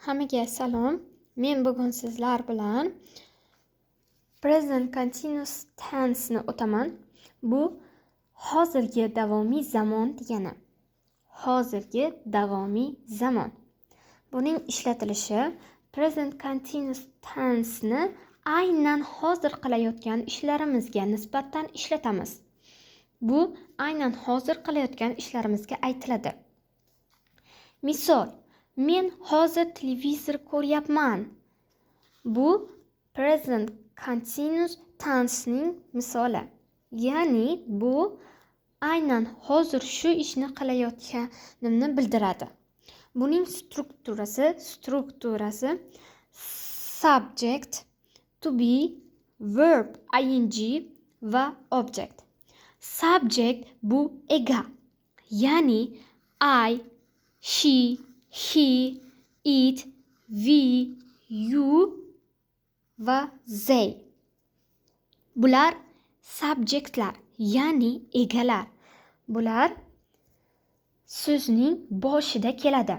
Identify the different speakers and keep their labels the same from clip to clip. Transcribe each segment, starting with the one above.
Speaker 1: Hammaga salom. Men bugun sizlar bilan present continuous tense ni o'taman. Bu hozirgi davomiy zamon degani. Hozirgi davomiy zamon. Buning ishlatilishi present continuous tense ni aynan hozir qilayotgan ishlarimizga nisbatan ishlatamiz. Bu aynan hozir qilayotgan ishlarimizga aytiladi. Misol, men hozir televizor ko'ryapman. Bu present continuous tense ning misoli. Ya'ni bu aynan hozir shu ishni qilayotganimni bildiradi. Buning strukturasi subject, to be, verb ing va object. Subject bu ega. Ya'ni I, she, he, it, we, you va they. Bular subjektlar, ya'ni egalar. Bular so'zning boshida keladi.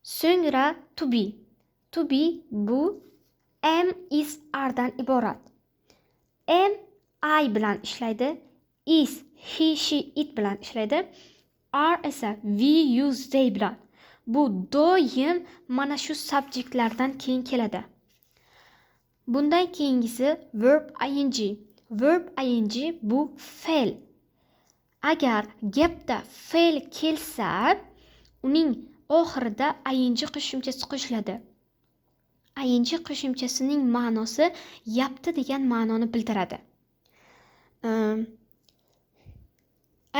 Speaker 1: So'ngra to be. To be bu am, is, are dan iborat. Am I bilan ishlaydi, is, he, she, it bilan ishlaydi. Are esa we, you, they bilan. Bu doim mana shu subjektlardan keyin keladi. Bundan keyingisi verb ing. Verb ing bu fe'l. Agar gapda fe'l kelsa, uning oxirida ing qo'shimchasi qo'shiladi. Ing qo'shimchasining ma'nosi yapti degan ma'noni bildiradi.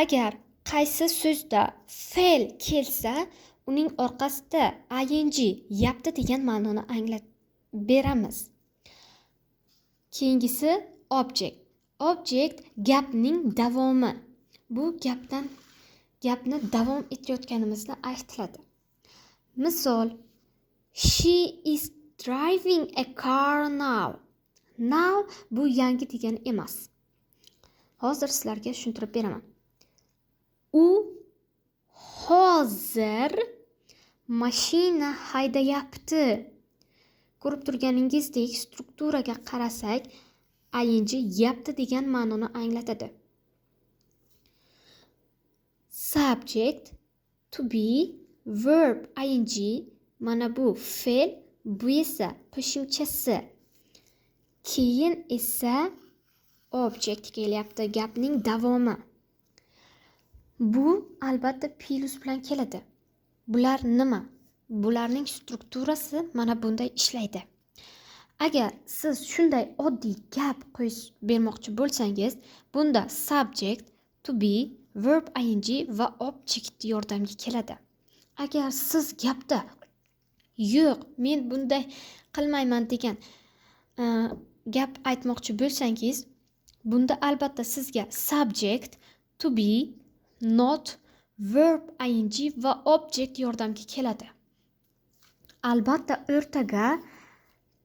Speaker 1: Agar qaysi so'zda fe'l kelsa, uning orqasida ing yapti degan ma'noni anglab beramiz. Keyingisi object. Object gapning davomi. Bu gapni davom etayotganimizni aytiladi. Misol, she is driving a car now. Now bu yangi degani emas. Hozir sizlarga tushuntirib beraman. U hozir mashina haydayapti. Ko'rib turganingizdek, strukturaga qarasak, ing yapti degan ma'noni anglatadi. Subject, to be, verb ing, mana bu fe'l, bu esa qo'shimchasi. Keyin esa object kelyapti, gapning davomi. Bu albatta plus bilan keladi. Bular nima? Bularning strukturasi mana bunday ishlaydi. Agar siz shunday oddiy gap qo'yib bermoqchi bo'lsangiz, bunda subject, to be, verb ing va object yordamga keladi. Agar siz gapda yo'q, men bunday qilmayman degan gap aytmoqchi bo'lsangiz, bunda albatta sizga subject, to be, not, verb ing va object yordamga keladi. Albatta o'rtaga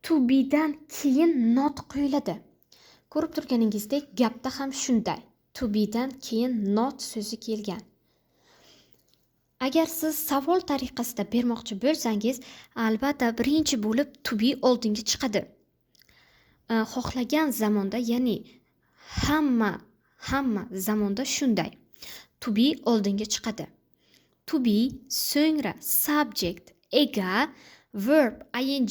Speaker 1: to be dan keyin not qo'yiladi. Ko'rib turganingizdek, gapda ham shunday. To be dan keyin not so'zi kelgan. Agar siz savol tariqasida bermoqchi bo'lsangiz, albatta birinchi bo'lib to be oldinga chiqadi. Xohlagan zamonda, ya'ni hamma zamonda shunday. To be oldinga chiqadi. To be, so'ngra subject, ega, verb ing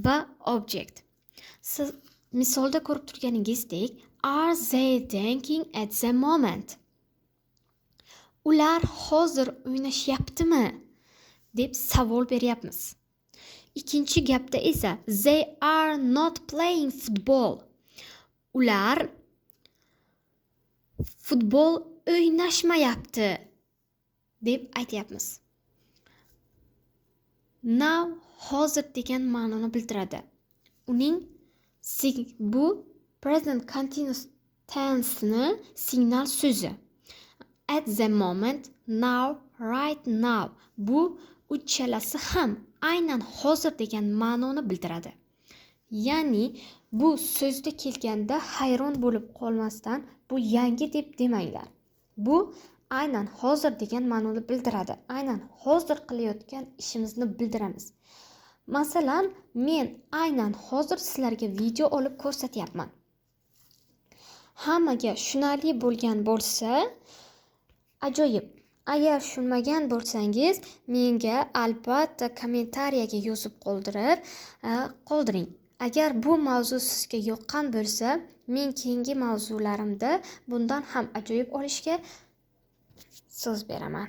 Speaker 1: va object. Siz misolda ko'rib turganingizdek, are they dancing at the moment? Ular hozir o'ynashyaptimi? deb savol beryapmiz. Ikkinchi gapda esa they are not playing football. Ular futbol o'ynashmayapti deb aytyapmiz. Now hozir degan ma'noni bildiradi. Uning bu present continuous tense ni signal so'zi. At the moment, now, right now. Bu uchalasi ham aynan hozir degan ma'noni bildiradi. Ya'ni bu so'zda kelganda hayron bo'lib qolmasdan, bu yangi deb demanglar. Bu aynan hozir degan ma'noni bildiradi. Aynan hozir qilayotgan ishimizni bildiramiz. Masalan, men aynan hozir sizlarga video olib ko'rsatyapman. Hammaga tushunarli bo'lgan bo'lsa, ajoyib. Agar tushunmagan bo'lsangiz, menga albatta kommentariyaga yozib qoldiring. Agar bu mavzu sizga yoqqan bo'lsa, men keyingi mavzularimda bundan ham ajoyib olishga so'z beraman.